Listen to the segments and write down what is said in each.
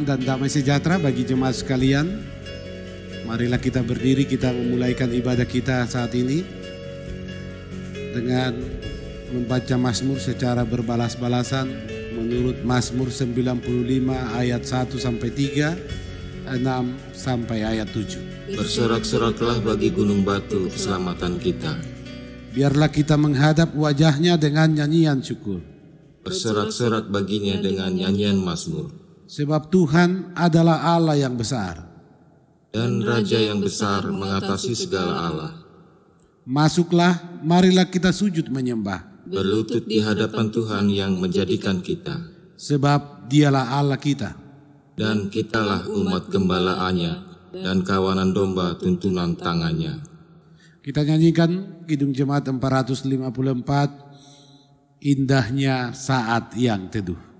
Salam dan damai sejahtera bagi jemaat sekalian. Marilah kita berdiri, kita memulaikan ibadah kita saat ini dengan membaca Mazmur secara berbalas-balasan menurut Mazmur 95 ayat 1 sampai 3, 6 sampai ayat 7. Bersorak-soraklah bagi gunung batu keselamatan kita. Biarlah kita menghadap wajahnya dengan nyanyian syukur. Bersorak-sorak baginya dengan nyanyian Mazmur. Sebab Tuhan adalah Allah yang besar dan Raja yang besar mengatasi segala Allah. Masuklah, marilah kita sujud menyembah. Berlutut di hadapan Tuhan yang menjadikan kita. Sebab dialah Allah kita. Dan kitalah umat gembalaannya dan kawanan domba tuntunan tangannya. Kita nyanyikan Kidung Jemaat 454, Indahnya Saat Yang Teduh.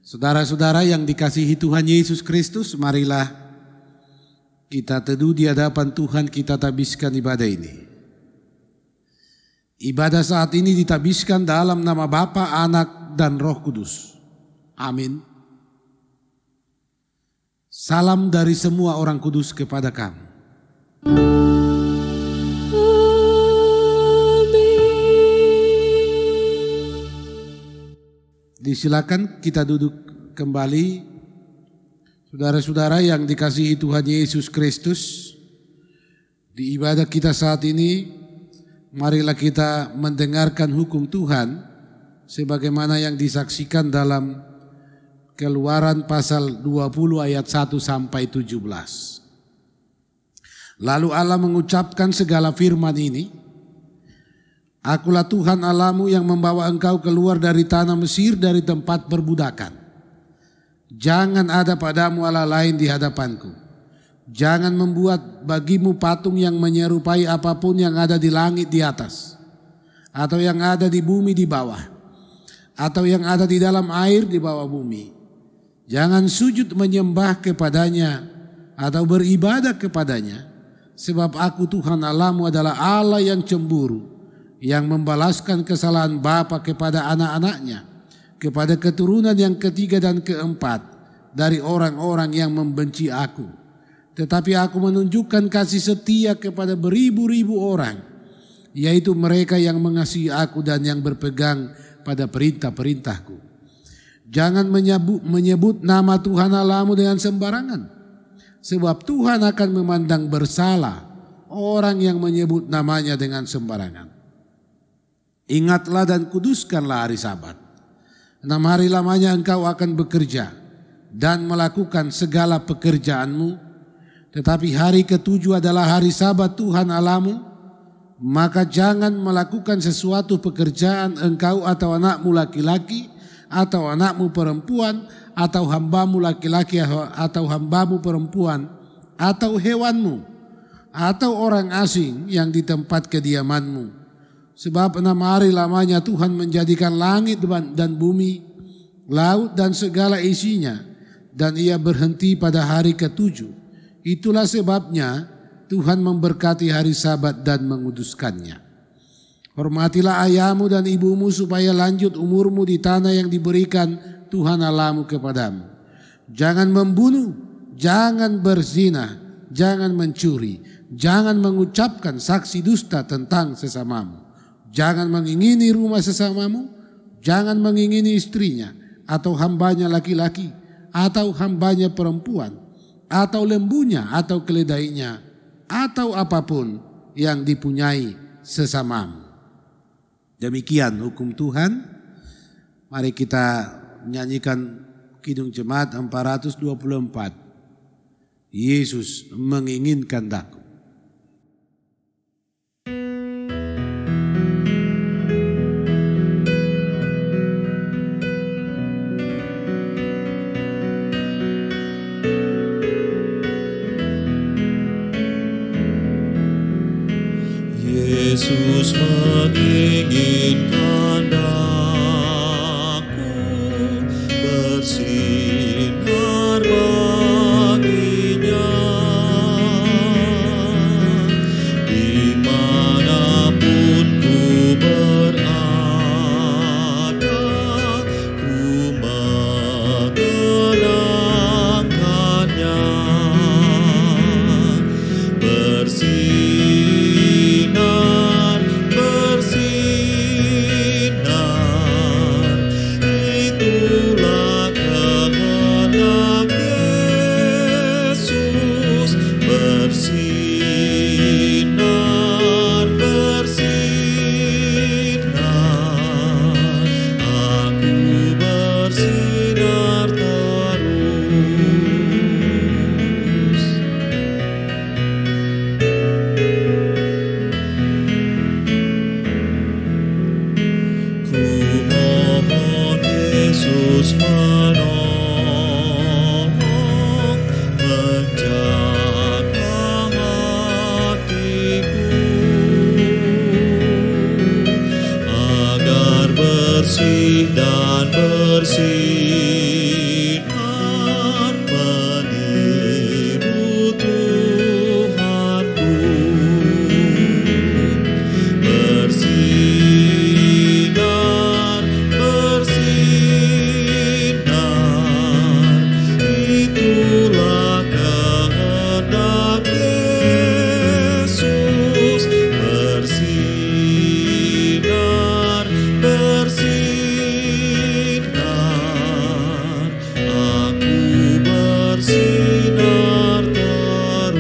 Saudara-saudara yang dikasihi Tuhan Yesus Kristus, marilah kita teduh di hadapan Tuhan, kita tabiskan ibadah ini. Ibadah saat ini ditabiskan dalam nama Bapa, Anak, dan Roh Kudus. Amin. Salam dari semua orang kudus kepada kamu. Disilakan kita duduk kembali. Saudara-saudara yang dikasihi Tuhan Yesus Kristus, di ibadah kita saat ini, marilah kita mendengarkan hukum Tuhan sebagaimana yang disaksikan dalam Keluaran pasal 20 ayat 1 sampai 17. Lalu Allah mengucapkan segala firman ini, Akulah Tuhan Allahmu yang membawa engkau keluar dari tanah Mesir, dari tempat perbudakan. Jangan ada padamu Allah lain di hadapanku. Jangan membuat bagimu patung yang menyerupai apapun yang ada di langit di atas, atau yang ada di bumi di bawah, atau yang ada di dalam air di bawah bumi. Jangan sujud menyembah kepadanya atau beribadah kepadanya, sebab aku Tuhan Allahmu adalah Allah yang cemburu, yang membalaskan kesalahan bapa kepada anak-anaknya, kepada keturunan yang ketiga dan keempat dari orang-orang yang membenci aku. Tetapi aku menunjukkan kasih setia kepada beribu-ribu orang, yaitu mereka yang mengasihi aku dan yang berpegang pada perintah-perintahku. Jangan menyebut nama Tuhan Allahmu dengan sembarangan, sebab Tuhan akan memandang bersalah orang yang menyebut namanya dengan sembarangan. Ingatlah dan kuduskanlah hari Sabat. 6 hari lamanya engkau akan bekerja dan melakukan segala pekerjaanmu. Tetapi hari ke-7 adalah hari Sabat Tuhan Allahmu. Maka jangan melakukan sesuatu pekerjaan engkau atau anakmu laki-laki, atau anakmu perempuan, atau hambamu laki-laki atau hambamu perempuan, atau hewanmu, atau orang asing yang di tempat kediamanmu. Sebab 6 hari lamanya Tuhan menjadikan langit dan bumi, laut dan segala isinya, dan ia berhenti pada hari ke-7. Itulah sebabnya Tuhan memberkati hari Sabat dan menguduskannya. Hormatilah ayahmu dan ibumu supaya lanjut umurmu di tanah yang diberikan Tuhan Allahmu kepadamu. Jangan membunuh, jangan berzina, jangan mencuri, jangan mengucapkan saksi dusta tentang sesamamu. Jangan mengingini rumah sesamamu, jangan mengingini istrinya, atau hambanya laki-laki, atau hambanya perempuan, atau lembunya, atau keledainya, atau apapun yang dipunyai sesamamu. Demikian hukum Tuhan. Mari kita menyanyikan Kidung Jemaat 424. Yesus menginginkan daku. Yesus menginginkan daku bersinar baginya, dimanapun ku berada, ku mengenangkannya. Bersinar, itulah kehendak Yesus. Bersinar, aku bersinar terus. Ku mohon Yesus menolong, menjaga hatiku, agar bersih dan bersinar meniru Tuhanku. Bersinar, itulah kehendak Yesus. Bersinar, aku bersinar terus.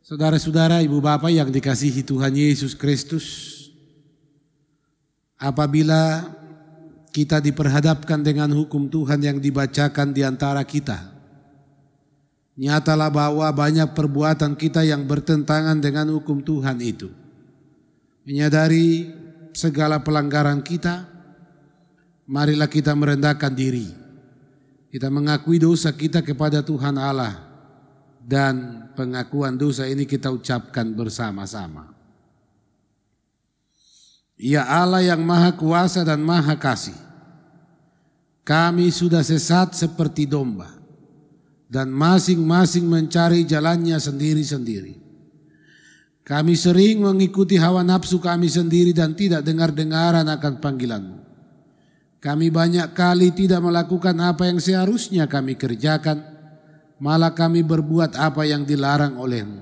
Saudara-saudara, ibu bapak yang dikasihi Tuhan Yesus Kristus, apabila kita diperhadapkan dengan hukum Tuhan yang dibacakan di antara kita, nyatalah bahwa banyak perbuatan kita yang bertentangan dengan hukum Tuhan itu. Menyadari segala pelanggaran kita, marilah kita merendahkan diri. Kita mengakui dosa kita kepada Tuhan Allah, dan pengakuan dosa ini kita ucapkan bersama-sama. Ya Allah yang maha kuasa dan maha kasih, kami sudah sesat seperti domba, dan masing-masing mencari jalannya sendiri-sendiri. Kami sering mengikuti hawa nafsu kami sendiri dan tidak dengar-dengaran akan panggilan-Mu. Kami banyak kali tidak melakukan apa yang seharusnya kami kerjakan, malah kami berbuat apa yang dilarang oleh-Mu.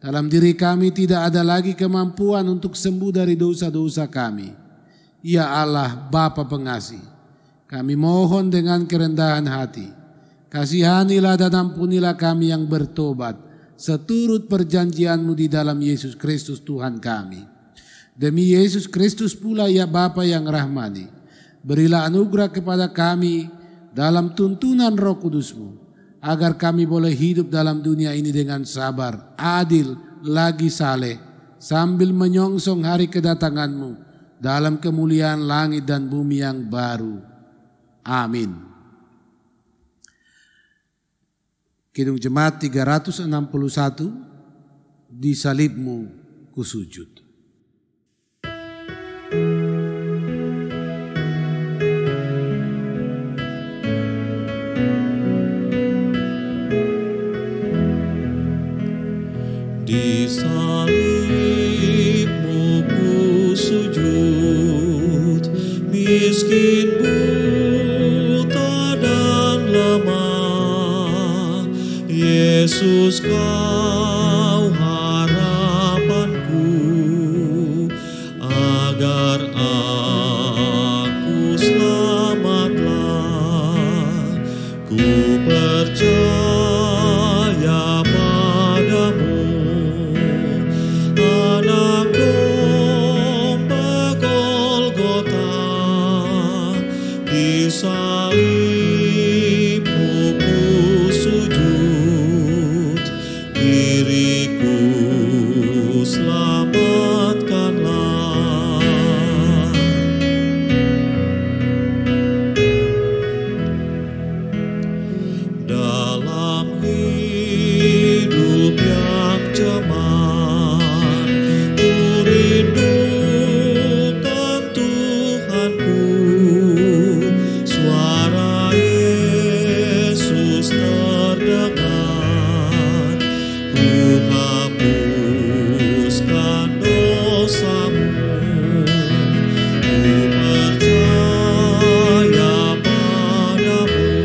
Dalam diri kami tidak ada lagi kemampuan untuk sembuh dari dosa-dosa kami. Ya Allah, Bapa pengasih, kami mohon dengan kerendahan hati, kasihanilah dan ampunilah kami yang bertobat, seturut perjanjian-Mu di dalam Yesus Kristus Tuhan kami. Demi Yesus Kristus pula ya Bapa yang rahmani, berilah anugerah kepada kami dalam tuntunan Roh Kudus-Mu, agar kami boleh hidup dalam dunia ini dengan sabar, adil, lagi saleh, sambil menyongsong hari kedatangan-Mu dalam kemuliaan langit dan bumi yang baru. Amin. Kidung Jemaat 361, di salibmu kusujud. Di salibmu kusujud, miskin buta dan lemah. Yesus kau harapanku, agar aku selamatlah. Ku percaya padamu, Anak Domba Golgota. Di salibmu kusujud, diriku selamatkanlah. Dalam hidup yang cemar, ku rindukan Tuhanku. Suara Yesus terdengar, ku hapuskan dosamu. Ku percaya padamu,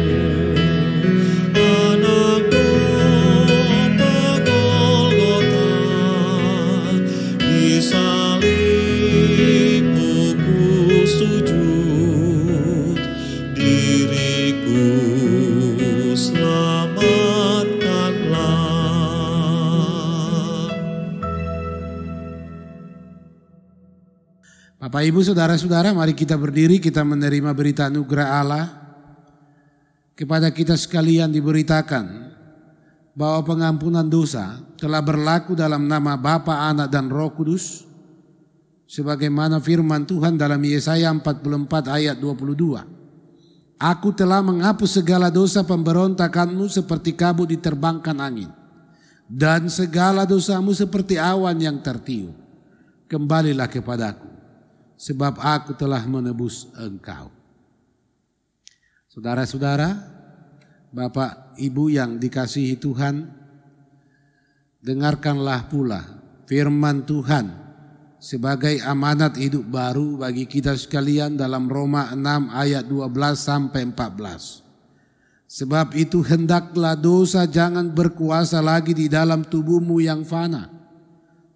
Anak Domba Golgota. Di salibmu kusujud, diriku selamatkanlah. Bapak, Ibu, Saudara-saudara, mari kita berdiri, kita menerima berita anugerah Allah. Kepada kita sekalian diberitakan bahwa pengampunan dosa telah berlaku dalam nama Bapa, Anak, dan Roh Kudus, sebagaimana firman Tuhan dalam Yesaya 44 ayat 22. Aku telah menghapus segala dosa pemberontakanmu seperti kabut diterbangkan angin, dan segala dosamu seperti awan yang tertiup. Kembalilah kepadaku, sebab aku telah menebus engkau. Saudara-saudara, Bapak, Ibu yang dikasihi Tuhan, dengarkanlah pula firman Tuhan sebagai amanat hidup baru bagi kita sekalian dalam Roma 6 ayat 12 sampai 14. Sebab itu hendaklah dosa jangan berkuasa lagi di dalam tubuhmu yang fana,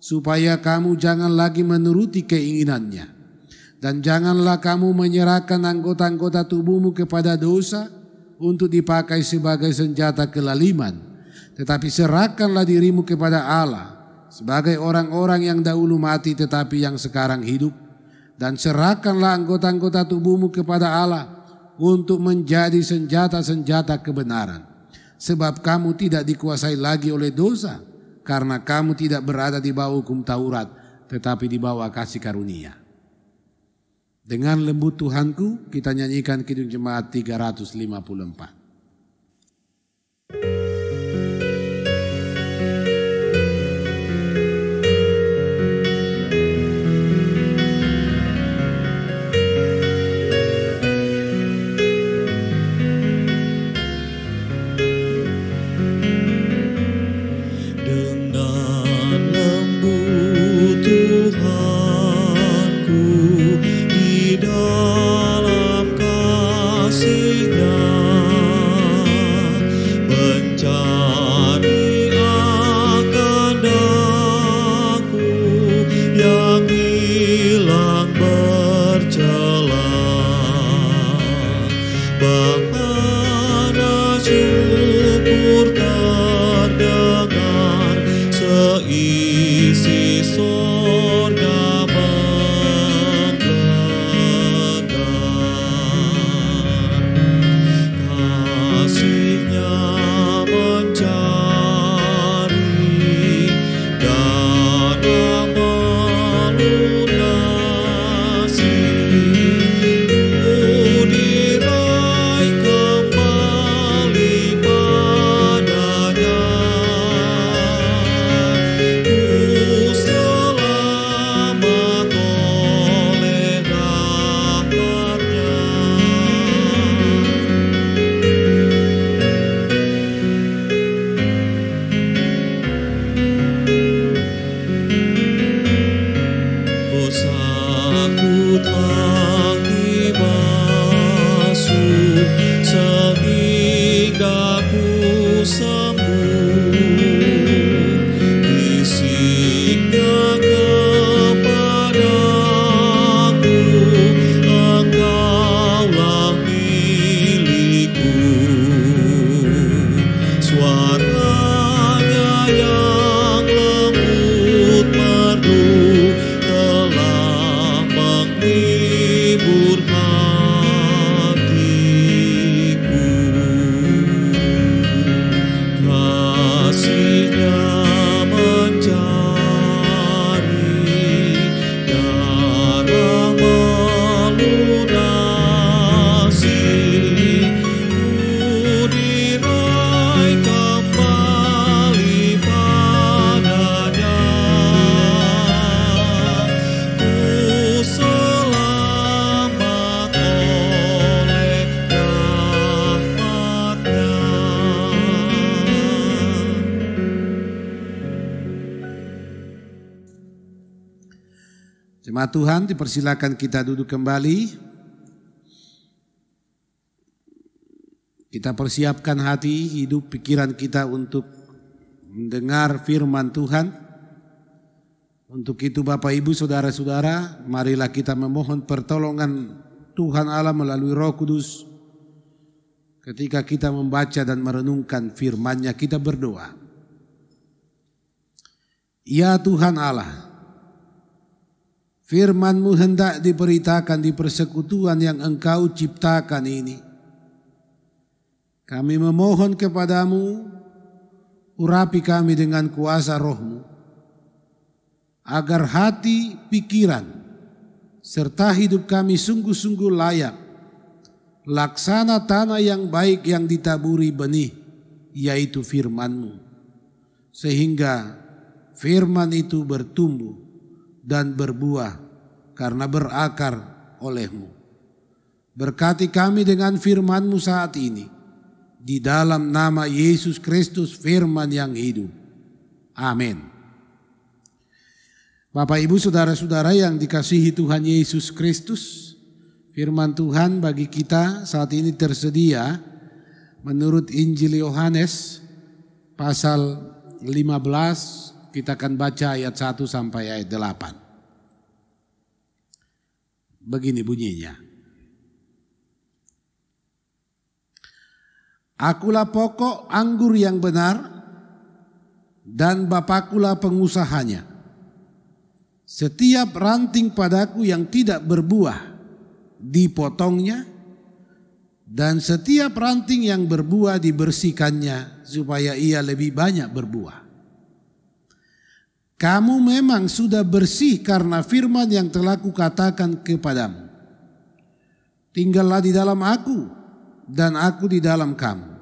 supaya kamu jangan lagi menuruti keinginannya. Dan janganlah kamu menyerahkan anggota-anggota tubuhmu kepada dosa untuk dipakai sebagai senjata kelaliman, tetapi serahkanlah dirimu kepada Allah sebagai orang-orang yang dahulu mati tetapi yang sekarang hidup, dan serahkanlah anggota-anggota tubuhmu kepada Allah untuk menjadi senjata-senjata kebenaran. Sebab kamu tidak dikuasai lagi oleh dosa, karena kamu tidak berada di bawah hukum Taurat, tetapi di bawah kasih karunia. Dengan lembut Tuhanku, kita nyanyikan Kidung Jemaat 354. Dalam kasih-Nya Jemaat Tuhan, dipersilakan kita duduk kembali. Kita persiapkan hati, hidup, pikiran kita untuk mendengar firman Tuhan. Untuk itu Bapak Ibu Saudara-saudara, marilah kita memohon pertolongan Tuhan Allah melalui Roh Kudus. Ketika kita membaca dan merenungkan firman-Nya, kita berdoa. Ya Tuhan Allah, firman-Mu hendak diberitakan di persekutuan yang Engkau ciptakan ini. Kami memohon kepadamu, urapi kami dengan kuasa Roh-Mu, agar hati, pikiran, serta hidup kami sungguh-sungguh layak, laksana tanah yang baik yang ditaburi benih, yaitu firman-Mu. Sehingga firman itu bertumbuh dan berbuah karena berakar oleh-Mu. Berkati kami dengan firman-Mu saat ini, di dalam nama Yesus Kristus firman yang hidup. Amin. Bapak Ibu Saudara-saudara yang dikasihi Tuhan Yesus Kristus, firman Tuhan bagi kita saat ini tersedia menurut Injil Yohanes pasal 15, kita akan baca ayat 1 sampai ayat 8. Begini bunyinya. Akulah pokok anggur yang benar dan Bapakulah pengusahanya. Setiap ranting padaku yang tidak berbuah dipotongnya, dan setiap ranting yang berbuah dibersihkannya supaya ia lebih banyak berbuah. Kamu memang sudah bersih karena firman yang telah kukatakan kepadamu. Tinggallah di dalam aku dan aku di dalam kamu.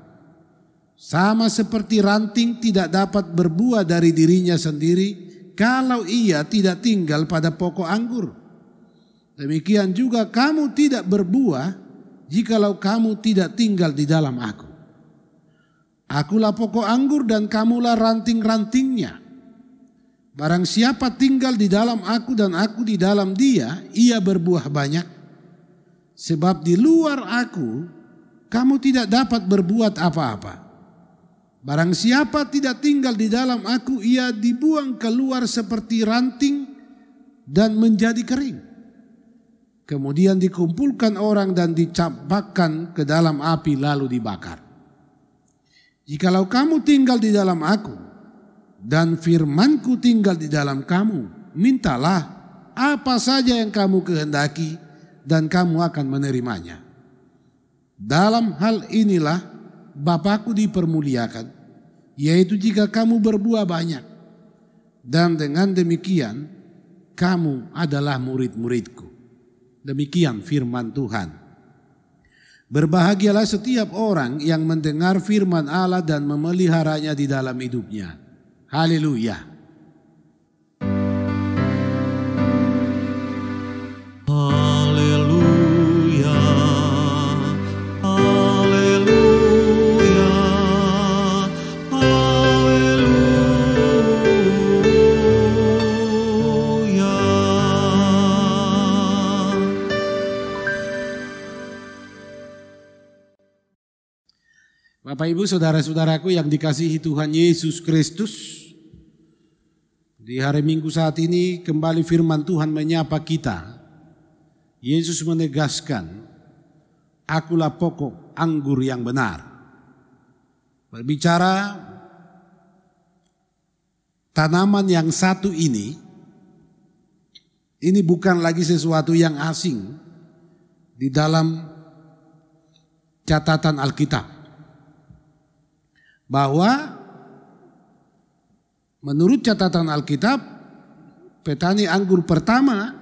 Sama seperti ranting tidak dapat berbuah dari dirinya sendiri kalau ia tidak tinggal pada pokok anggur. Demikian juga kamu tidak berbuah jikalau kamu tidak tinggal di dalam aku. Akulah pokok anggur dan kamulah ranting-rantingnya. Barang siapa tinggal di dalam aku dan aku di dalam dia, ia berbuah banyak. Sebab di luar aku, kamu tidak dapat berbuat apa-apa. Barang siapa tidak tinggal di dalam aku, ia dibuang keluar seperti ranting dan menjadi kering. Kemudian dikumpulkan orang dan dicampakkan ke dalam api lalu dibakar. Jikalau kamu tinggal di dalam aku dan firmanku tinggal di dalam kamu, mintalah apa saja yang kamu kehendaki dan kamu akan menerimanya. Dalam hal inilah Bapakku dipermuliakan, yaitu jika kamu berbuah banyak, dan dengan demikian kamu adalah murid-muridku. Demikian firman Tuhan. Berbahagialah setiap orang yang mendengar firman Allah dan memeliharanya di dalam hidupnya. Haleluya. Haleluya. Bapak Ibu Saudara-saudaraku yang dikasihi Tuhan Yesus Kristus, di hari Minggu saat ini kembali firman Tuhan menyapa kita. Yesus menegaskan, akulah pokok anggur yang benar. Berbicara tanaman yang satu ini bukan lagi sesuatu yang asing di dalam catatan Alkitab. Bahwa menurut catatan Alkitab, petani anggur pertama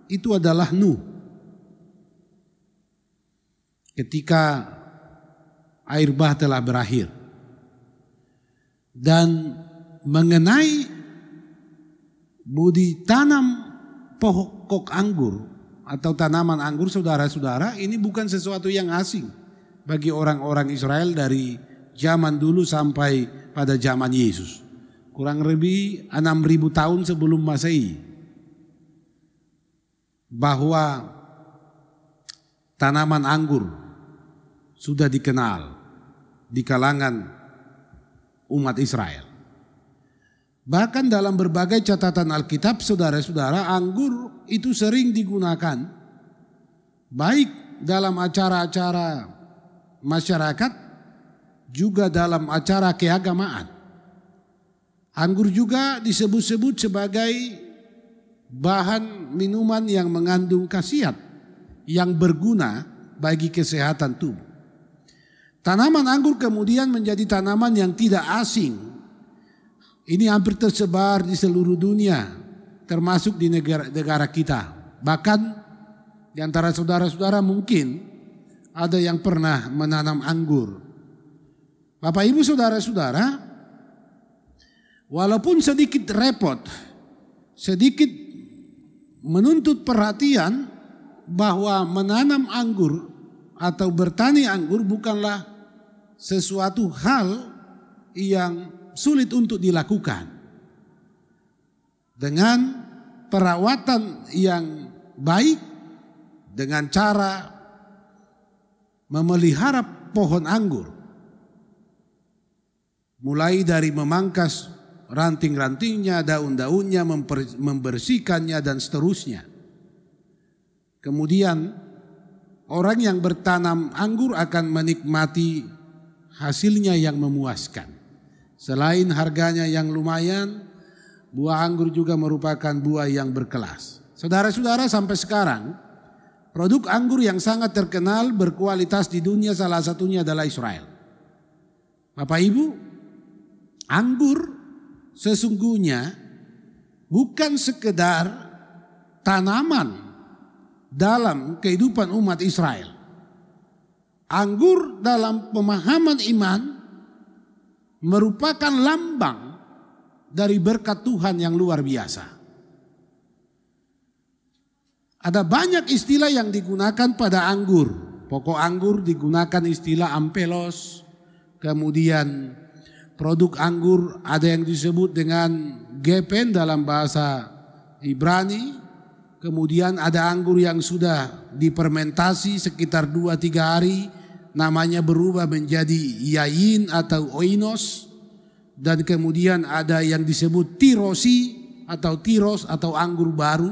itu adalah Nuh. Ketika air bah telah berakhir. Dan mengenai budi tanam pokok anggur atau tanaman anggur, saudara-saudara, ini bukan sesuatu yang asing bagi orang-orang Israel dari zaman dulu sampai pada zaman Yesus. Kurang lebih 6.000 tahun sebelum Masehi. bahwa tanaman anggur sudah dikenal di kalangan umat Israel. Bahkan dalam berbagai catatan Alkitab, saudara-saudara, anggur itu sering digunakan baik dalam acara-acara masyarakat, juga dalam acara keagamaan. Anggur juga disebut-sebut sebagai bahan minuman yang mengandung khasiat yang berguna bagi kesehatan tubuh. Tanaman anggur kemudian menjadi tanaman yang tidak asing. Ini hampir tersebar di seluruh dunia, termasuk di negara kita. Bahkan di antara saudara-saudara mungkin ada yang pernah menanam anggur. Bapak Ibu saudara-saudara, walaupun sedikit repot, sedikit menuntut perhatian, bahwa menanam anggur atau bertani anggur bukanlah sesuatu hal yang sulit untuk dilakukan. Dengan perawatan yang baik, dengan cara memelihara pohon anggur, mulai dari memangkas ranting-rantingnya, daun-daunnya, membersihkannya dan seterusnya. Kemudian orang yang bertanam anggur akan menikmati hasilnya yang memuaskan. Selain harganya yang lumayan, buah anggur juga merupakan buah yang berkelas. Saudara-saudara, sampai sekarang produk anggur yang sangat terkenal berkualitas di dunia salah satunya adalah Israel. Bapak Ibu, anggur sesungguhnya bukan sekedar tanaman dalam kehidupan umat Israel. Anggur dalam pemahaman iman merupakan lambang dari berkat Tuhan yang luar biasa. Ada banyak istilah yang digunakan pada anggur. Pokok anggur digunakan istilah ampelos. Kemudian produk anggur ada yang disebut dengan gepen dalam bahasa Ibrani. Kemudian ada anggur yang sudah difermentasi sekitar 2-3 hari, namanya berubah menjadi yayin atau oinos. Dan kemudian ada yang disebut tirosi atau tiros atau anggur baru.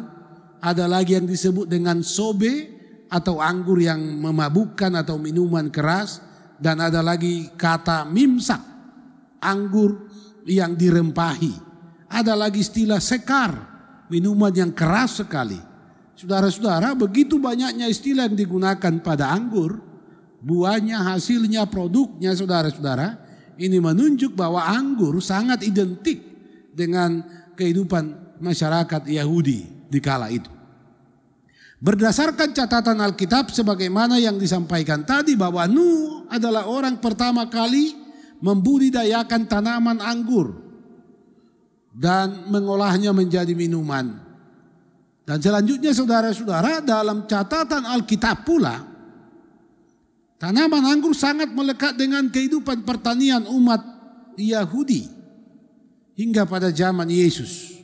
Ada lagi yang disebut dengan sobe atau anggur yang memabukkan atau minuman keras. Dan ada lagi kata mimsak, anggur yang dirempahi. Ada lagi istilah sekar, minuman yang keras sekali. Saudara-saudara, begitu banyaknya istilah yang digunakan pada anggur, buahnya, hasilnya, produknya, saudara-saudara, ini menunjuk bahwa anggur sangat identik dengan kehidupan masyarakat Yahudi di kala itu. Berdasarkan catatan Alkitab sebagaimana yang disampaikan tadi, bahwa Nuh adalah orang pertama kali membudidayakan tanaman anggur dan mengolahnya menjadi minuman. Dan selanjutnya saudara-saudara, dalam catatan Alkitab pula, tanaman anggur sangat melekat dengan kehidupan pertanian umat Yahudi hingga pada zaman Yesus.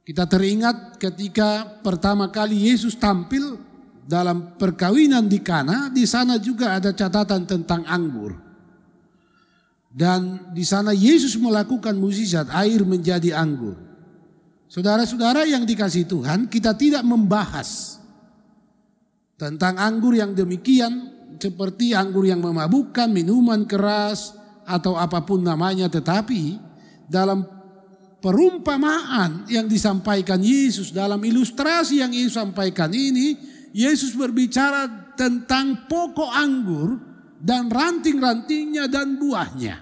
Kita teringat ketika pertama kali Yesus tampil dalam perkawinan di Kana, di sana juga ada catatan tentang anggur. Dan di sana Yesus melakukan mukjizat, air menjadi anggur. Saudara-saudara yang dikasihi Tuhan, kita tidak membahas tentang anggur yang demikian seperti anggur yang memabukkan, minuman keras atau apapun namanya, tetapi dalam perumpamaan yang disampaikan Yesus, dalam ilustrasi yang Yesus sampaikan ini, Yesus berbicara tentang pokok anggur dan ranting-rantingnya dan buahnya.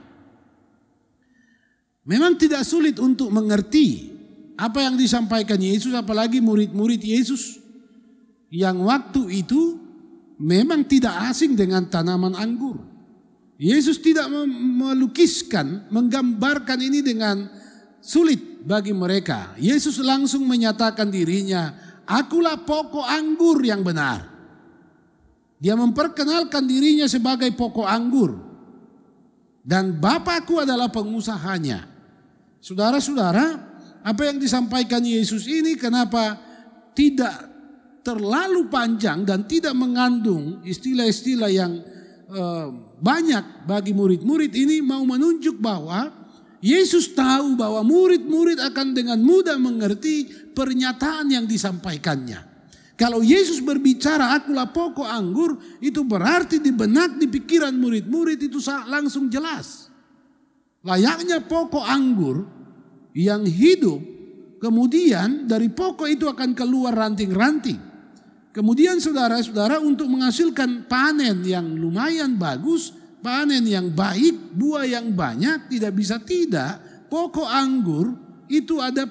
Memang tidak sulit untuk mengerti apa yang disampaikan Yesus, apalagi murid-murid Yesus yang waktu itu memang tidak asing dengan tanaman anggur. Yesus tidak melukiskan, menggambarkan ini dengan sulit bagi mereka. Yesus langsung menyatakan dirinya, akulah pokok anggur yang benar. Dia memperkenalkan dirinya sebagai pokok anggur. Dan Bapakku adalah pengusahanya. Saudara-saudara, apa yang disampaikan Yesus ini kenapa tidak terlalu panjang dan tidak mengandung istilah-istilah yang banyak bagi murid-murid ini mau menunjuk bahwa Yesus tahu bahwa murid-murid akan dengan mudah mengerti pernyataan yang disampaikannya. Kalau Yesus berbicara akulah pokok anggur, itu berarti di benak, di pikiran murid-murid itu langsung jelas. Layaknya pokok anggur yang hidup, kemudian dari pokok itu akan keluar ranting-ranting. Kemudian saudara-saudara untuk menghasilkan panen yang lumayan bagus, panen yang baik, buah yang banyak, tidak bisa tidak. Pokok anggur itu ada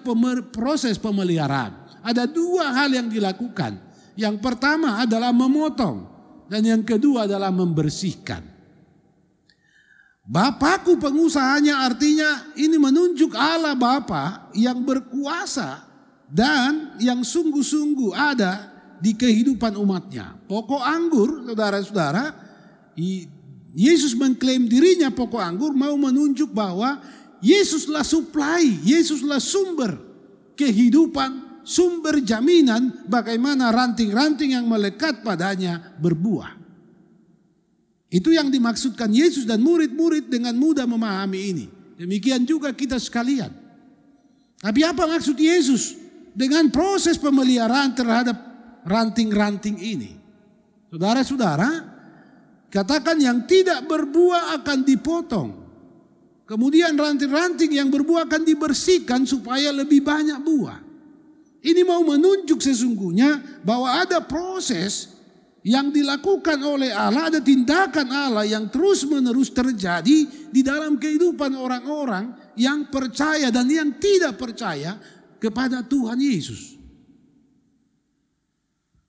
proses pemeliharaan. Ada dua hal yang dilakukan. Yang pertama adalah memotong dan yang kedua adalah membersihkan. Bapakku pengusahanya artinya ini menunjuk Allah Bapa yang berkuasa dan yang sungguh-sungguh ada di kehidupan umatnya. Pokok anggur, saudara-saudara, Yesus mengklaim dirinya pokok anggur, mau menunjuk bahwa Yesuslah supply, Yesuslah sumber kehidupan, sumber jaminan bagaimana ranting-ranting yang melekat padanya berbuah. Itu yang dimaksudkan Yesus dan murid-murid dengan mudah memahami ini. Demikian juga kita sekalian. Tapi apa maksud Yesus dengan proses pemeliharaan terhadap ranting-ranting ini? Saudara-saudara, katakan yang tidak berbuah akan dipotong. Kemudian ranting-ranting yang berbuah akan dibersihkan supaya lebih banyak buah. Ini mau menunjuk sesungguhnya bahwa ada proses yang dilakukan oleh Allah, ada tindakan Allah yang terus-menerus terjadi di dalam kehidupan orang-orang yang percaya dan yang tidak percaya kepada Tuhan Yesus.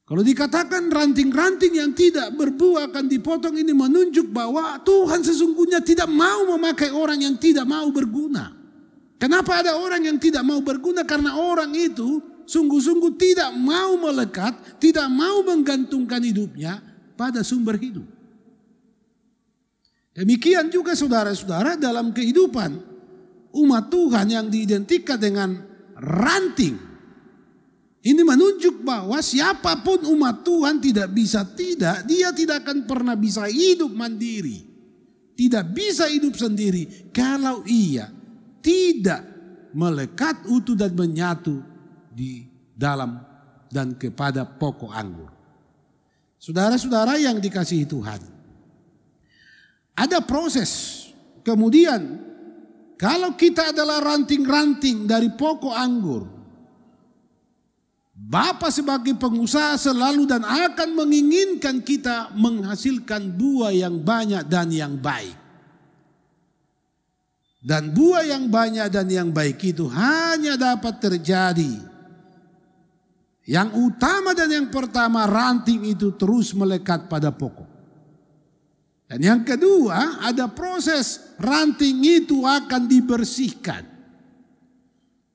Kalau dikatakan ranting-ranting yang tidak berbuah akan dipotong, ini menunjuk bahwa Tuhan sesungguhnya tidak mau memakai orang yang tidak mau berguna. Kenapa ada orang yang tidak mau berguna? Karena orang itu sungguh-sungguh tidak mau melekat, tidak mau menggantungkan hidupnya pada sumber hidup. Demikian juga saudara-saudara dalam kehidupan umat Tuhan yang diidentikan dengan ranting. Ini menunjuk bahwa siapapun umat Tuhan dia tidak akan pernah bisa hidup mandiri. Tidak bisa hidup sendiri kalau ia tidak melekat utuh dan menyatu di dalam dan kepada pokok anggur. Saudara-saudara yang dikasihi Tuhan, ada proses. Kemudian kalau kita adalah ranting-ranting dari pokok anggur, Bapa sebagai pengusaha selalu dan akan menginginkan kita menghasilkan buah yang banyak dan yang baik. Dan buah yang banyak dan yang baik itu hanya dapat terjadi. Yang utama dan yang pertama, ranting itu terus melekat pada pokok. Dan yang kedua, ada proses ranting itu akan dibersihkan.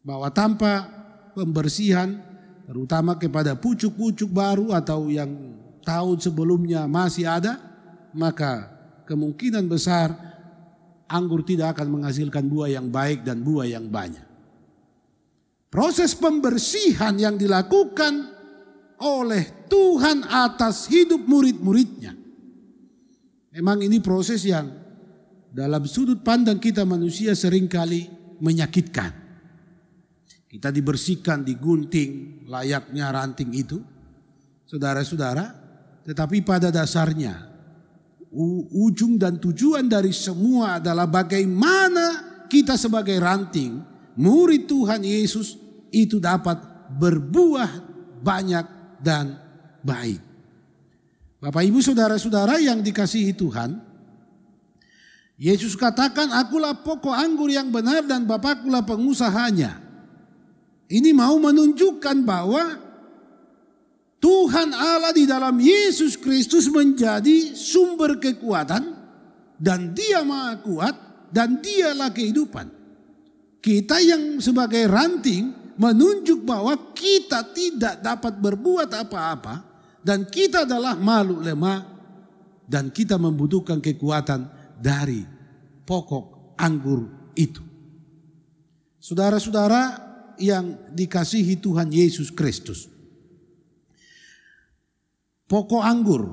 Bahwa tanpa pembersihan, terutama kepada pucuk-pucuk baru atau yang tahun sebelumnya masih ada, maka kemungkinan besar anggur tidak akan menghasilkan buah yang baik dan buah yang banyak. Proses pembersihan yang dilakukan oleh Tuhan atas hidup murid-muridnya. Memang ini proses yang dalam sudut pandang kita manusia seringkali menyakitkan. Kita dibersihkan, digunting layaknya ranting itu, saudara-saudara. Tetapi pada dasarnya ujung dan tujuan dari semua adalah bagaimana kita sebagai ranting, murid Tuhan Yesus itu dapat berbuah banyak dan baik. Bapak Ibu saudara-saudara yang dikasihi Tuhan, Yesus katakan akulah pokok anggur yang benar dan Bapakkulah pengusahanya. Ini mau menunjukkan bahwa Tuhan Allah di dalam Yesus Kristus menjadi sumber kekuatan dan Dia Maha Kuat dan Dialah kehidupan. Kita yang sebagai ranting menunjuk bahwa kita tidak dapat berbuat apa-apa dan kita adalah makhluk lemah dan kita membutuhkan kekuatan dari pokok anggur itu. Saudara-saudara yang dikasihi Tuhan Yesus Kristus, pokok anggur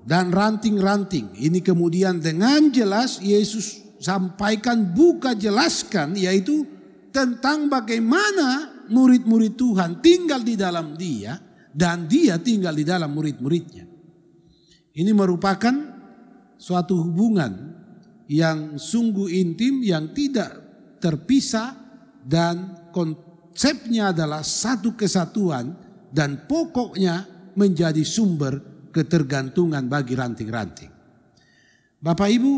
dan ranting-ranting. Ini kemudian dengan jelas Yesus sampaikan, jelaskan, yaitu tentang bagaimana murid-murid Tuhan tinggal di dalam Dia dan Dia tinggal di dalam murid-muridnya. Ini merupakan suatu hubungan yang sungguh intim, yang tidak terpisah, dan konsepnya adalah satu kesatuan dan pokoknya menjadi sumber ketergantungan bagi ranting-ranting. Bapak Ibu,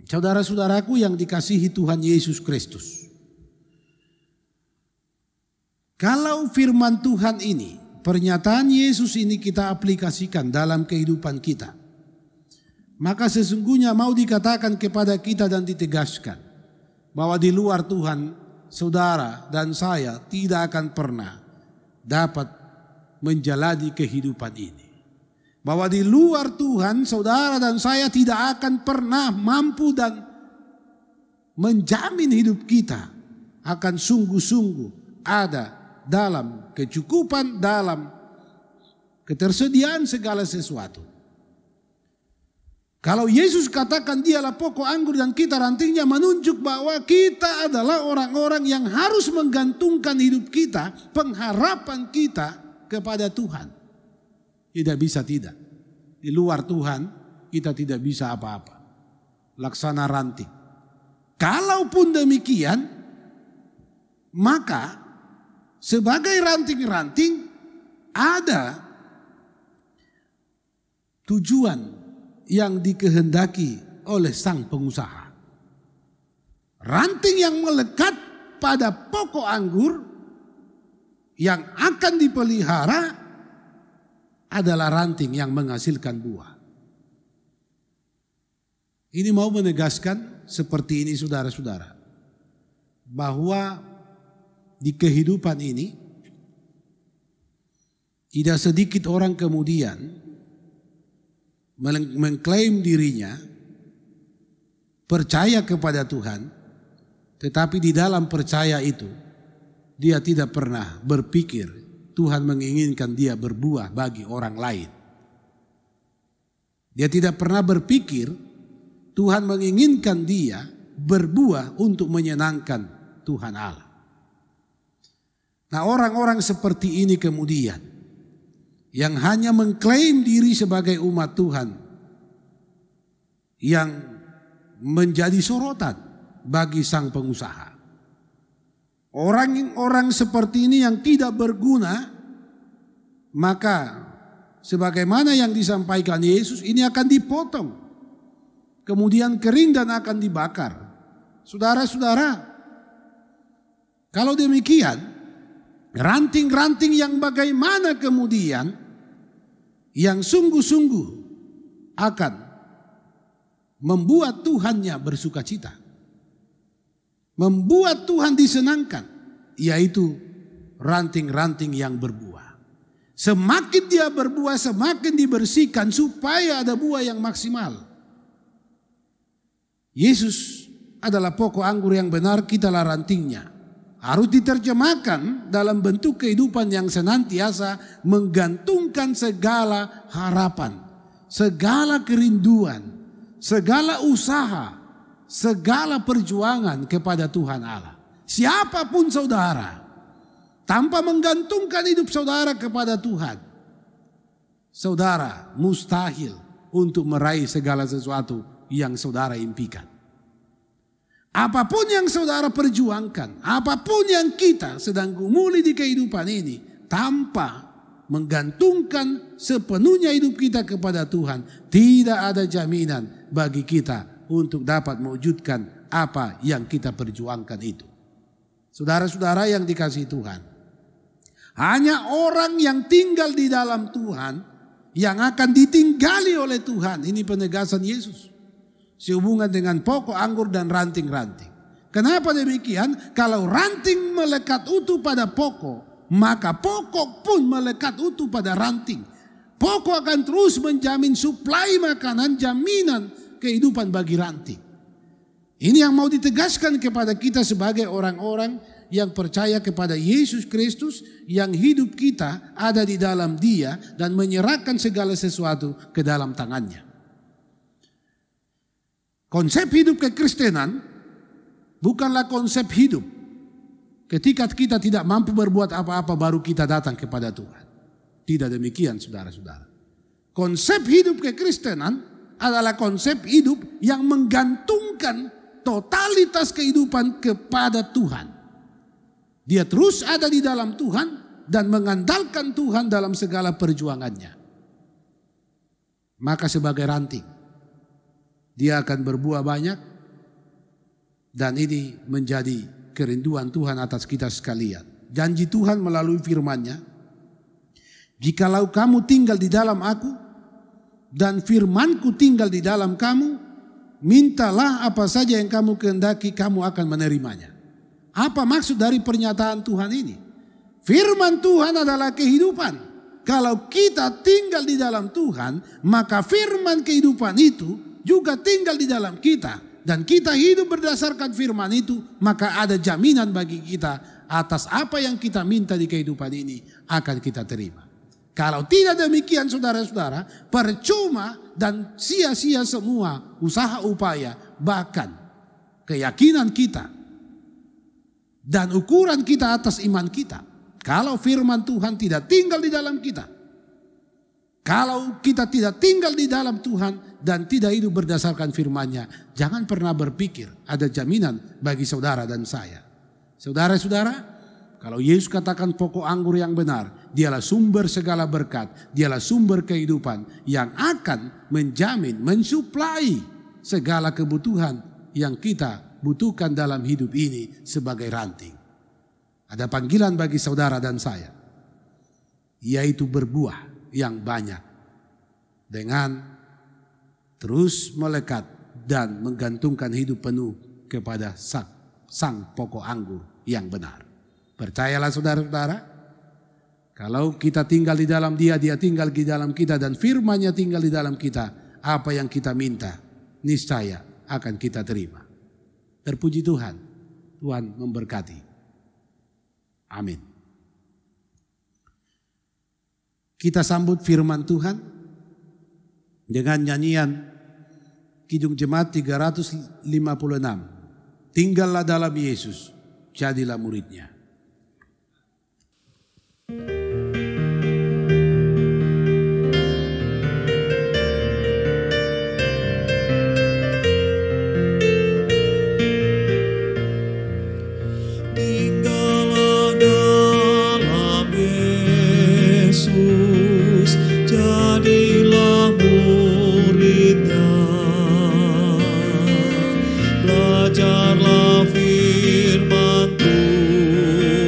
saudara-saudaraku yang dikasihi Tuhan Yesus Kristus. Kalau firman Tuhan ini, pernyataan Yesus ini kita aplikasikan dalam kehidupan kita, maka sesungguhnya mau dikatakan kepada kita dan ditegaskan bahwa di luar Tuhan, saudara dan saya tidak akan pernah dapat menjalani kehidupan ini. Bahwa di luar Tuhan, saudara dan saya tidak akan pernah mampu dan menjamin hidup kita akan sungguh-sungguh ada dalam kecukupan, dalam ketersediaan segala sesuatu. Kalau Yesus katakan Dialah pokok anggur dan kita rantingnya, menunjuk bahwa kita adalah orang-orang yang harus menggantungkan hidup kita, pengharapan kita kepada Tuhan. Tidak bisa tidak. Di luar Tuhan kita tidak bisa apa-apa. Laksana ranting. Kalaupun demikian, maka sebagai ranting-ranting ada tujuan yang dikehendaki oleh sang pengusaha. Ranting yang melekat pada pokok anggur yang akan dipelihara adalah ranting yang menghasilkan buah. Ini mau menegaskan seperti ini saudara-saudara, bahwa di kehidupan ini tidak sedikit orang kemudian mengklaim dirinya percaya kepada Tuhan, tetapi di dalam percaya itu dia tidak pernah berpikir Tuhan menginginkan dia berbuah bagi orang lain. Dia tidak pernah berpikir Tuhan menginginkan dia berbuah untuk menyenangkan Tuhan Allah. Nah, orang-orang seperti ini kemudian yang hanya mengklaim diri sebagai umat Tuhan yang menjadi sorotan bagi sang pengusaha. Orang-orang seperti ini yang tidak berguna, maka sebagaimana yang disampaikan Yesus, ini akan dipotong, kemudian kering dan akan dibakar. Saudara-saudara, kalau demikian, ranting-ranting yang bagaimana kemudian yang sungguh-sungguh akan membuat Tuhannya bersuka cita, membuat Tuhan disenangkan, yaitu ranting-ranting yang berbuah. Semakin dia berbuah, semakin dibersihkan supaya ada buah yang maksimal. Yesus adalah pokok anggur yang benar, kitalah rantingnya. Harus diterjemahkan dalam bentuk kehidupan yang senantiasa menggantungkan segala harapan, segala kerinduan, segala usaha, segala perjuangan kepada Tuhan Allah. Siapapun saudara, tanpa menggantungkan hidup saudara kepada Tuhan, saudara mustahil untuk meraih segala sesuatu yang saudara impikan. Apapun yang saudara perjuangkan, apapun yang kita sedang gumuli di kehidupan ini, tanpa menggantungkan sepenuhnya hidup kita kepada Tuhan, tidak ada jaminan bagi kita untuk dapat mewujudkan apa yang kita perjuangkan itu. Saudara-saudara yang dikasihi Tuhan, hanya orang yang tinggal di dalam Tuhan yang akan ditinggali oleh Tuhan. Ini penegasan Yesus sehubungan dengan pokok anggur dan ranting-ranting. Kenapa demikian? Kalau ranting melekat utuh pada pokok, maka pokok pun melekat utuh pada ranting. Pokok akan terus menjamin suplai makanan, jaminan kehidupan bagi ranting. Ini yang mau ditegaskan kepada kita sebagai orang-orang yang percaya kepada Yesus Kristus yang hidup kita ada di dalam Dia dan menyerahkan segala sesuatu ke dalam tangannya. Konsep hidup kekristenan bukanlah konsep hidup ketika kita tidak mampu berbuat apa-apa baru kita datang kepada Tuhan. Tidak demikian saudara-saudara. Konsep hidup kekristenan adalah konsep hidup yang menggantungkan totalitas kehidupan kepada Tuhan. Dia terus ada di dalam Tuhan dan mengandalkan Tuhan dalam segala perjuangannya. Maka sebagai ranting, dia akan berbuah banyak dan ini menjadi kerinduan Tuhan atas kita sekalian. Janji Tuhan melalui firman-Nya, jikalau kamu tinggal di dalam aku dan firman-Ku tinggal di dalam kamu, mintalah apa saja yang kamu kehendaki, kamu akan menerimanya. Apa maksud dari pernyataan Tuhan ini? Firman Tuhan adalah kehidupan. Kalau kita tinggal di dalam Tuhan, maka firman kehidupan itu juga tinggal di dalam kita. Dan kita hidup berdasarkan firman itu, maka ada jaminan bagi kita atas apa yang kita minta di kehidupan ini akan kita terima. Kalau tidak demikian saudara-saudara, percuma dan sia-sia semua usaha upaya, bahkan keyakinan kita dan ukuran kita atas iman kita. Kalau firman Tuhan tidak tinggal di dalam kita, kalau kita tidak tinggal di dalam Tuhan dan tidak hidup berdasarkan firman-Nya, jangan pernah berpikir ada jaminan bagi saudara dan saya. Saudara-saudara, kalau Yesus katakan pokok anggur yang benar, dialah sumber segala berkat, dialah sumber kehidupan yang akan menjamin, mensuplai segala kebutuhan yang kita butuhkan dalam hidup ini sebagai ranting. Ada panggilan bagi saudara dan saya, yaitu berbuah yang banyak dengan terus melekat dan menggantungkan hidup penuh kepada sang pokok anggur yang benar. Percayalah saudara-saudara, kalau kita tinggal di dalam Dia, Dia tinggal di dalam kita dan firman-Nya tinggal di dalam kita, apa yang kita minta niscaya akan kita terima. Terpuji Tuhan, Tuhan memberkati. Amin. Kita sambut firman Tuhan dengan nyanyian Kidung Jemaat 356. Tinggallah dalam Yesus, jadilah murid-Nya. Jadilah murid-Nya, belajarlah firman Tuhan,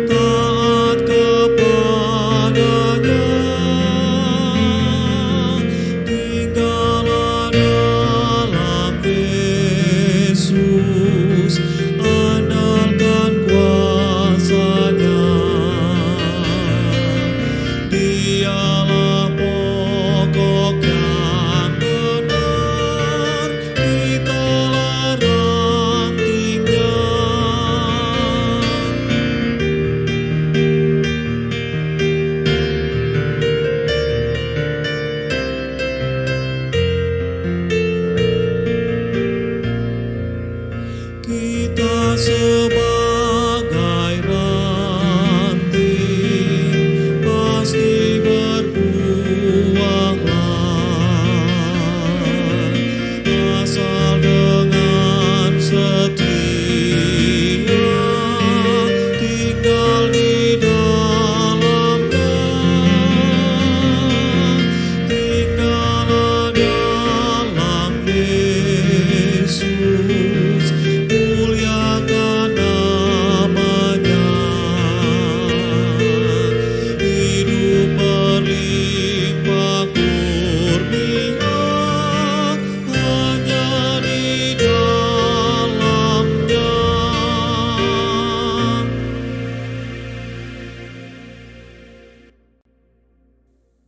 taat kepadanya, tinggallah dalam Yesus, andalkan kuasa-Nya. Dialah pokok yang benar, kitalah rantingnya. Kita sebagai ranting pasti berbuahlah, asal dengan setia tinggal di dalamnya. Tinggallah dalam Yesus, muliakan nama-Nya. Hidup berlimpah kurnia hanya di dalam-Nya.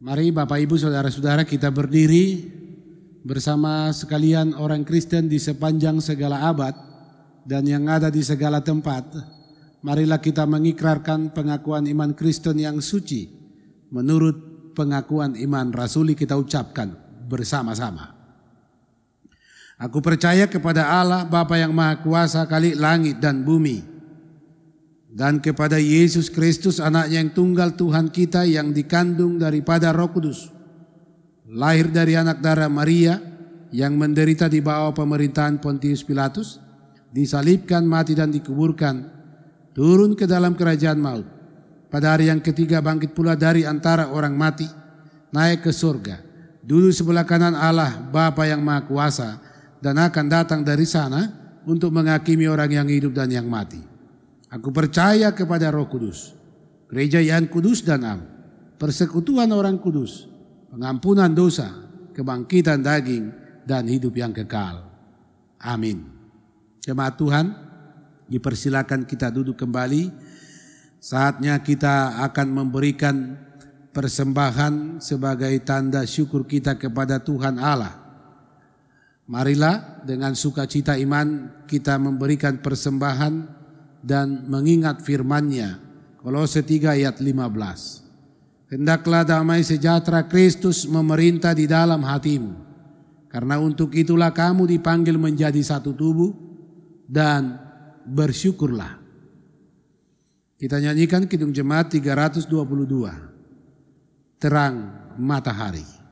Mari Bapak Ibu Saudara-saudara kita berdiri bersama sekalian orang Kristen di sepanjang segala abad dan yang ada di segala tempat, marilah kita mengikrarkan pengakuan iman Kristen yang suci menurut pengakuan iman rasuli kita ucapkan bersama-sama. Aku percaya kepada Allah Bapa yang Maha Kuasa Khalik langit dan bumi, dan kepada Yesus Kristus anaknya yang tunggal Tuhan kita yang dikandung daripada Roh Kudus, lahir dari anak darah Maria, yang menderita di bawah pemerintahan Pontius Pilatus, disalibkan, mati dan dikuburkan, turun ke dalam kerajaan maut, pada hari yang ketiga bangkit pula dari antara orang mati, naik ke surga, duduk sebelah kanan Allah Bapa yang Maha Kuasa, dan akan datang dari sana untuk menghakimi orang yang hidup dan yang mati. Aku percaya kepada Roh Kudus, gereja yang kudus dan am, persekutuan orang kudus, pengampunan dosa, kebangkitan daging, dan hidup yang kekal. Amin. Jemaat Tuhan, dipersilakan kita duduk kembali. Saatnya kita akan memberikan persembahan sebagai tanda syukur kita kepada Tuhan Allah. Marilah dengan sukacita iman kita memberikan persembahan dan mengingat firman-Nya. Kolose 3 ayat 15. Hendaklah damai sejahtera Kristus memerintah di dalam hatimu, karena untuk itulah kamu dipanggil menjadi satu tubuh, dan bersyukurlah. Kita nyanyikan Kidung Jemaat 322, Terang Matahari.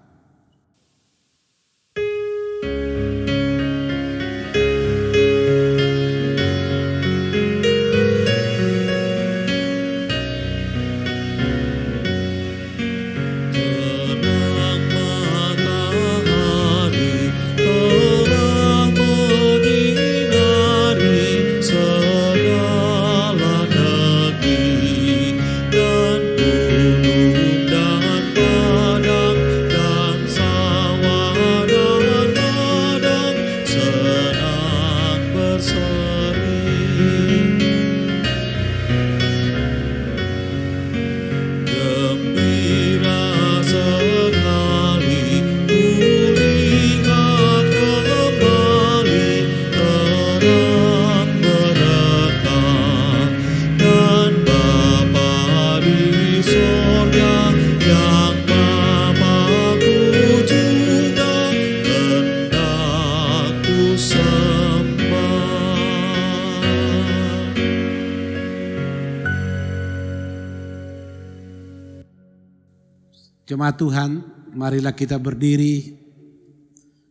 Jemaat Tuhan, marilah kita berdiri,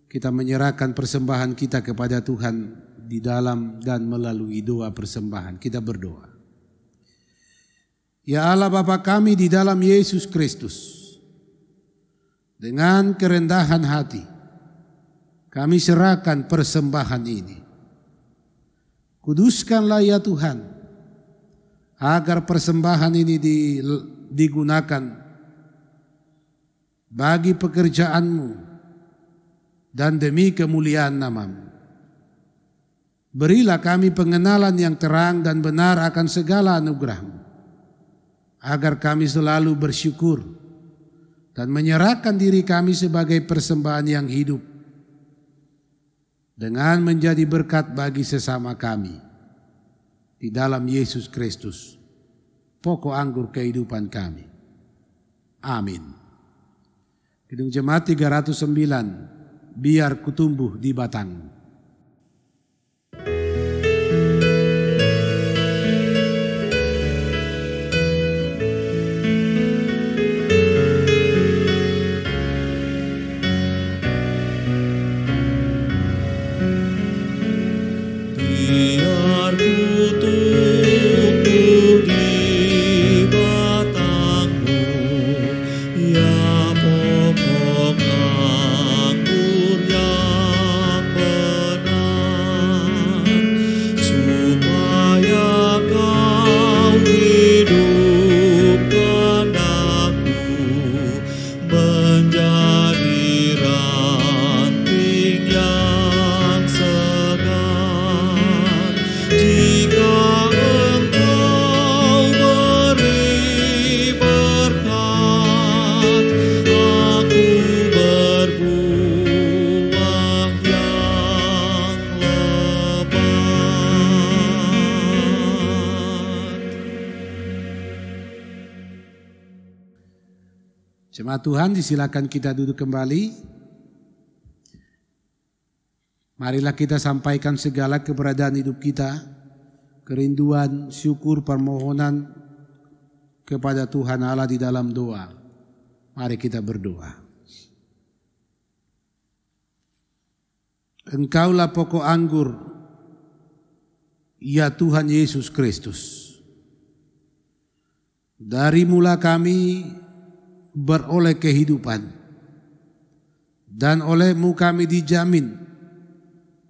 kita menyerahkan persembahan kita kepada Tuhan di dalam dan melalui doa persembahan. Kita berdoa. Ya Allah Bapa kami di dalam Yesus Kristus, dengan kerendahan hati kami serahkan persembahan ini. Kuduskanlah ya Tuhan, agar persembahan ini digunakan bagi pekerjaan-Mu dan demi kemuliaan nama-Mu. Berilah kami pengenalan yang terang dan benar akan segala anugerah-Mu, agar kami selalu bersyukur dan menyerahkan diri kami sebagai persembahan yang hidup, dengan menjadi berkat bagi sesama kami. Di dalam Yesus Kristus, pokok anggur kehidupan kami. Amin. Kidung Jemaat 309, biar kutumbuh di batang. Biar kutumbuh di batang-Mu, ya pokok anggur yang Jemaat Tuhan, disilakan kita duduk kembali. Marilah kita sampaikan segala keberadaan hidup kita, kerinduan, syukur, permohonan kepada Tuhan Allah di dalam doa. Mari kita berdoa. Engkaulah pokok anggur, ya Tuhan Yesus Kristus. Dari mula kami beroleh kehidupan, dan oleh-Mu kami dijamin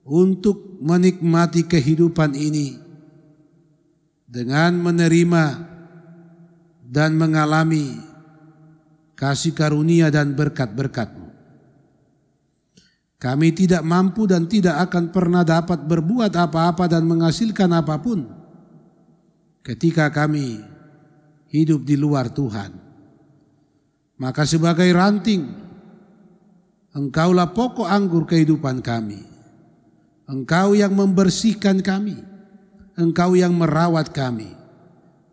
untuk menikmati kehidupan ini dengan menerima dan mengalami kasih karunia dan berkat-berkat-Mu. Kami tidak mampu dan tidak akan pernah dapat berbuat apa-apa dan menghasilkan apapun ketika kami hidup di luar Tuhan. Maka sebagai ranting, Engkaulah pokok anggur kehidupan kami. Engkau yang membersihkan kami, Engkau yang merawat kami,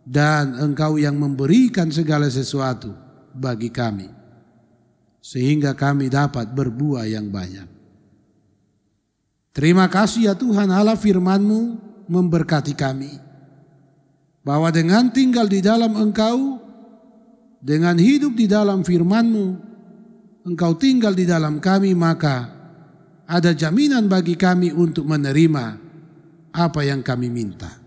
dan Engkau yang memberikan segala sesuatu bagi kami, sehingga kami dapat berbuah yang banyak. Terima kasih ya Tuhan Allah, firman-Mu memberkati kami, bahwa dengan tinggal di dalam Engkau, dengan hidup di dalam firman-Mu, Engkau tinggal di dalam kami, maka ada jaminan bagi kami untuk menerima apa yang kami minta.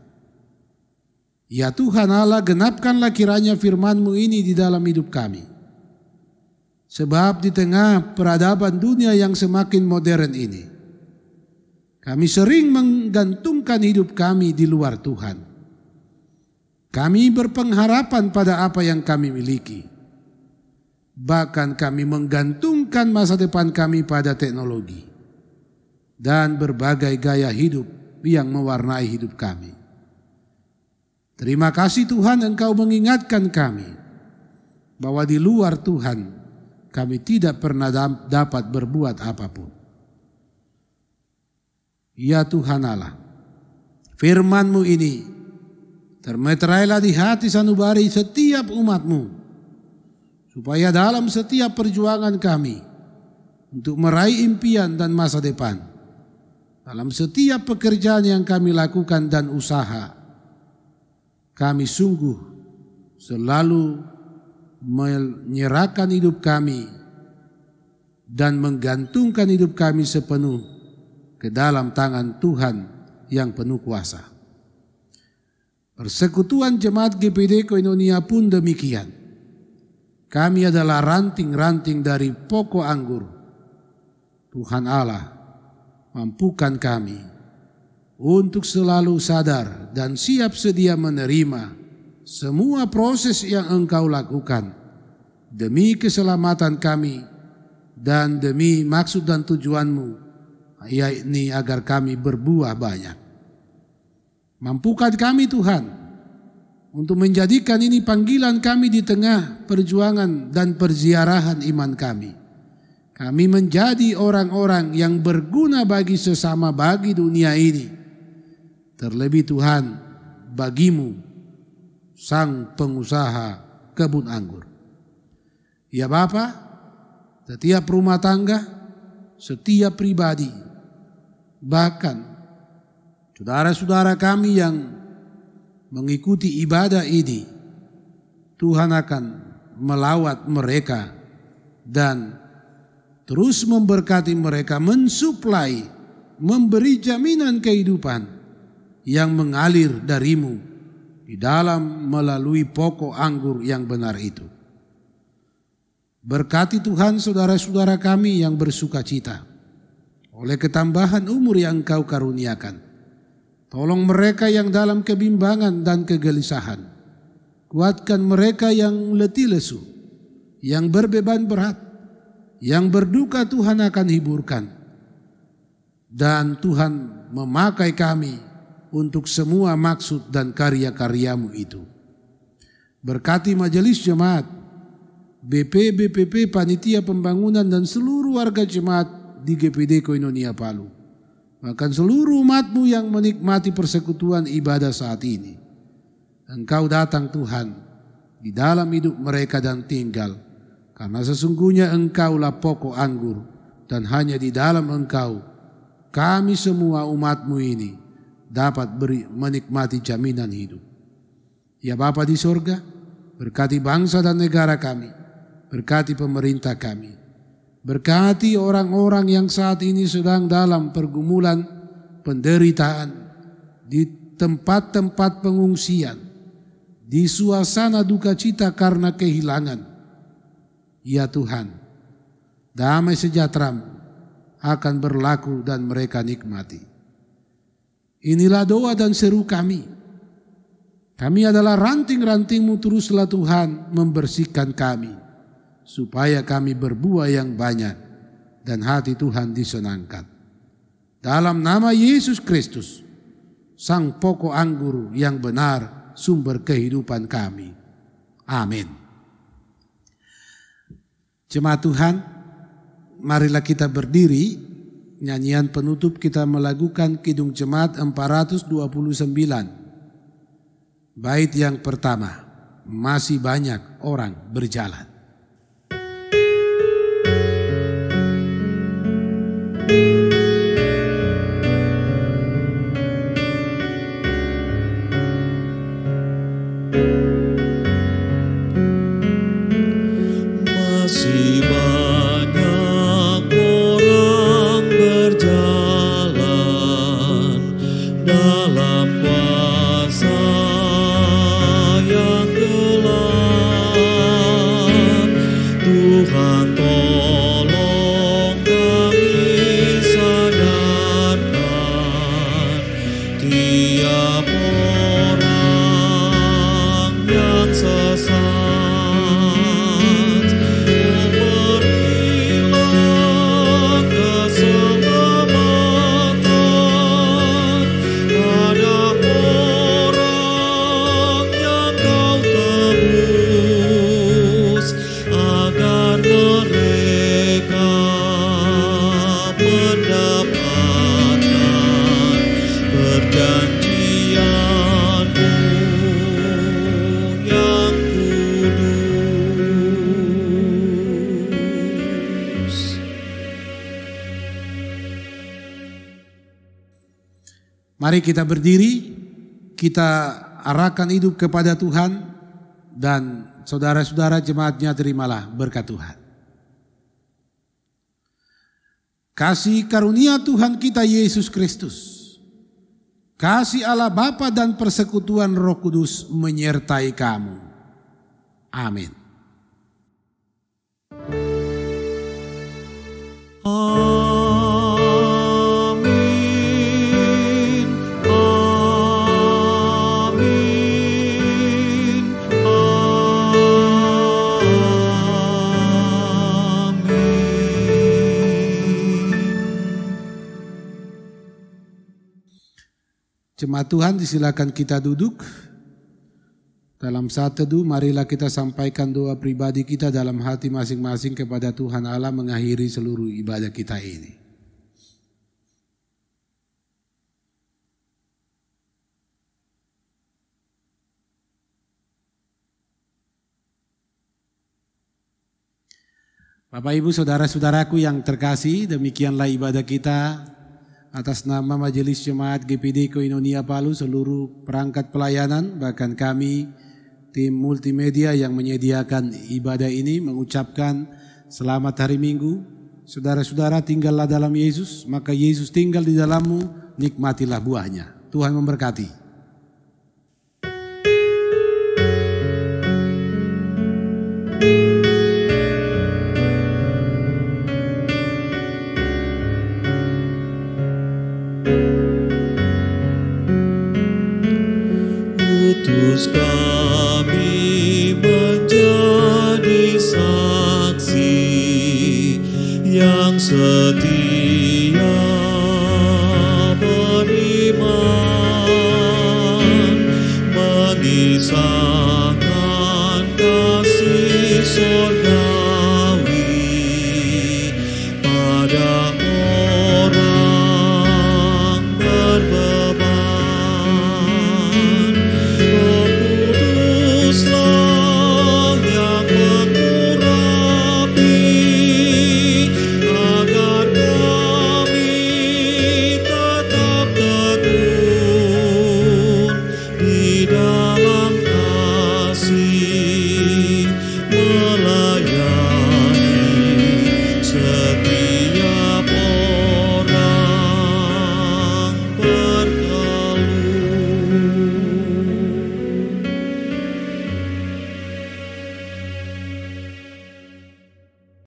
Ya Tuhan Allah, genapkanlah kiranya firman-Mu ini di dalam hidup kami. Sebab di tengah peradaban dunia yang semakin modern ini, kami sering menggantungkan hidup kami di luar Tuhan. Kami berpengharapan pada apa yang kami miliki. Bahkan kami menggantungkan masa depan kami pada teknologi dan berbagai gaya hidup yang mewarnai hidup kami. Terima kasih Tuhan, Engkau mengingatkan kami bahwa di luar Tuhan kami tidak pernah dapat berbuat apapun. Ya Tuhan Allah, firman-Mu ini termeterailah di hati sanubari setiap umat-Mu, supaya dalam setiap perjuangan kami untuk meraih impian dan masa depan, dalam setiap pekerjaan yang kami lakukan dan usaha, kami sungguh selalu menyerahkan hidup kami dan menggantungkan hidup kami sepenuh ke dalam tangan Tuhan yang penuh kuasa. Persekutuan Jemaat GPD Koinonia pun demikian. Kami adalah ranting-ranting dari pokok anggur. Tuhan Allah, mampukan kami untuk selalu sadar dan siap sedia menerima semua proses yang Engkau lakukan demi keselamatan kami dan demi maksud dan tujuan-Mu, yakni agar kami berbuah banyak. Mampukan kami Tuhan untuk menjadikan ini panggilan kami di tengah perjuangan dan perziarahan iman kami. Kami menjadi orang-orang yang berguna bagi sesama, bagi dunia ini. Terlebih Tuhan, bagi-Mu, Sang pengusaha kebun anggur. Ya Bapa, setiap rumah tangga, setiap pribadi, bahkan saudara-saudara kami yang mengikuti ibadah ini, Tuhan akan melawat mereka dan terus memberkati mereka, mensuplai, memberi jaminan kehidupan yang mengalir dari-Mu di dalam melalui pokok anggur yang benar itu. Berkati Tuhan saudara-saudara kami yang bersuka cita oleh ketambahan umur yang Engkau karuniakan. Tolong mereka yang dalam kebimbangan dan kegelisahan. Kuatkan mereka yang letih lesu, yang berbeban berat, yang berduka Tuhan akan hiburkan. Dan Tuhan memakai kami untuk semua maksud dan karya-karya-Mu itu. Berkati majelis jemaat, BP, BPP, panitia pembangunan dan seluruh warga jemaat di GPD Koinonia Palu. Bahkan seluruh umat-Mu yang menikmati persekutuan ibadah saat ini. Engkau datang Tuhan di dalam hidup mereka dan tinggal. Karena sesungguhnya Engkaulah pokok anggur, dan hanya di dalam Engkau kami semua umat-Mu ini dapat menikmati jaminan hidup. Ya Bapa di sorga, berkati bangsa dan negara kami, berkati pemerintah kami, berkati orang-orang yang saat ini sedang dalam pergumulan, penderitaan, di tempat-tempat pengungsian, di suasana duka cita karena kehilangan. Ya Tuhan, damai sejahtera-Mu akan berlaku dan mereka nikmati. Inilah doa dan seru kami. Kami adalah ranting-ranting-Mu, teruslah Tuhan membersihkan kami, supaya kami berbuah yang banyak dan hati Tuhan disenangkan. Dalam nama Yesus Kristus, Sang pokok anggur yang benar, sumber kehidupan kami. Amin. Jemaat Tuhan, marilah kita berdiri. Nyanyian penutup kita melakukan Kidung Jemaat 429. Bait yang pertama, masih banyak orang berjalan. Masih banyak orang berjalan dalam puasa yang gelap. Tuhan tolong kami sadarkan tiap orang yang sesat. Mari kita berdiri, kita arahkan hidup kepada Tuhan, dan saudara-saudara jemaatnya terimalah berkat Tuhan. Kasih karunia Tuhan kita Yesus Kristus, kasih Allah Bapa dan persekutuan Roh Kudus menyertai kamu. Amin. Jemaat Tuhan, disilakan kita duduk. Dalam saat teduh, marilah kita sampaikan doa pribadi kita dalam hati masing-masing kepada Tuhan Allah mengakhiri seluruh ibadah kita ini. Bapak Ibu saudara-saudaraku yang terkasih, demikianlah ibadah kita. Atas nama Majelis Jemaat GPD Koinonia Palu, seluruh perangkat pelayanan, bahkan kami tim multimedia yang menyediakan ibadah ini mengucapkan selamat hari Minggu. Saudara-saudara, tinggallah dalam Yesus, maka Yesus tinggal di dalammu, nikmatilah buahnya. Tuhan memberkati.